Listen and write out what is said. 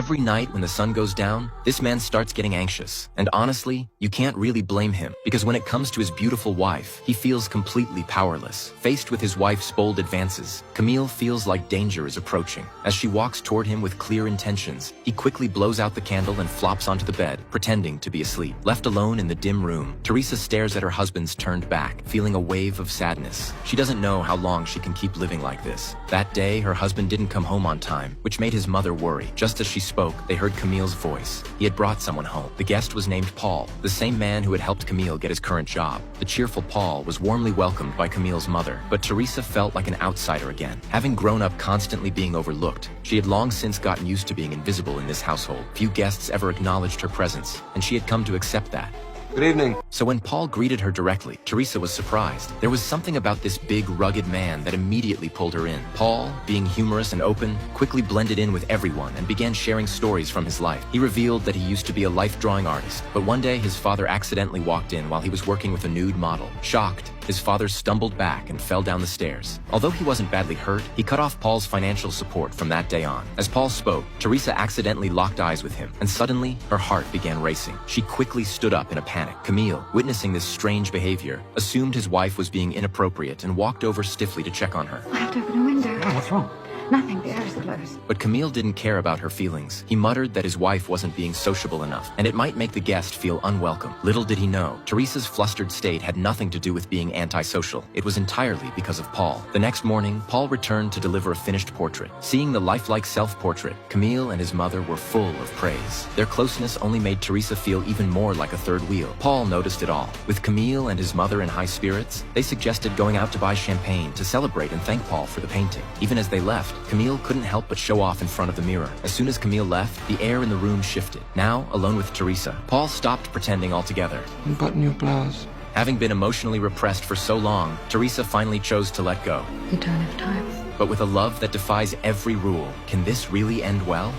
Every night when the sun goes down, this man starts getting anxious. And honestly, you can't really blame him, because when it comes to his beautiful wife, he feels completely powerless. Faced with his wife's bold advances, Camille feels like danger is approaching. As she walks toward him with clear intentions, he quickly blows out the candle and flops onto the bed, pretending to be asleep. Left alone in the dim room, Teresa stares at her husband's turned back, feeling a wave of sadness. She doesn't know how long she can keep living like this. That day, her husband didn't come home on time, which made his mother worry. Just as she spoke, they heard Camille's voice. He had brought someone home. The guest was named Paul, the same man who had helped Camille get his current job. The cheerful Paul was warmly welcomed by Camille's mother, but Teresa felt like an outsider again. Having grown up constantly being overlooked, she had long since gotten used to being invisible in this household. Few guests ever acknowledged her presence, and she had come to accept that. Good evening. So when Paul greeted her directly, Teresa was surprised. There was something about this big, rugged man that immediately pulled her in. Paul, being humorous and open, quickly blended in with everyone and began sharing stories from his life. He revealed that he used to be a life drawing artist, but one day his father accidentally walked in while he was working with a nude model. Shocked, his father stumbled back and fell down the stairs. Although he wasn't badly hurt, he cut off Paul's financial support from that day on. As Paul spoke, Teresa accidentally locked eyes with him, and suddenly, her heart began racing. She quickly stood up in a panic. Camille, witnessing this strange behavior, assumed his wife was being inappropriate and walked over stiffly to check on her. I have to open a window. Oh, what's wrong? Nothing, the air is closed. But Camille didn't care about her feelings. He muttered that his wife wasn't being sociable enough, and it might make the guest feel unwelcome. Little did he know, Teresa's flustered state had nothing to do with being antisocial. It was entirely because of Paul. The next morning, Paul returned to deliver a finished portrait. Seeing the lifelike self-portrait, Camille and his mother were full of praise. Their closeness only made Teresa feel even more like a third wheel. Paul noticed it all. With Camille and his mother in high spirits, they suggested going out to buy champagne to celebrate and thank Paul for the painting. Even as they left, Camille couldn't help but show off in front of the mirror. As soon as Camille left, the air in the room shifted. Now, alone with Teresa, Paul stopped pretending altogether. Unbutton your blouse. Having been emotionally repressed for so long, Teresa finally chose to let go. You don't have time. But with a love that defies every rule, can this really end well?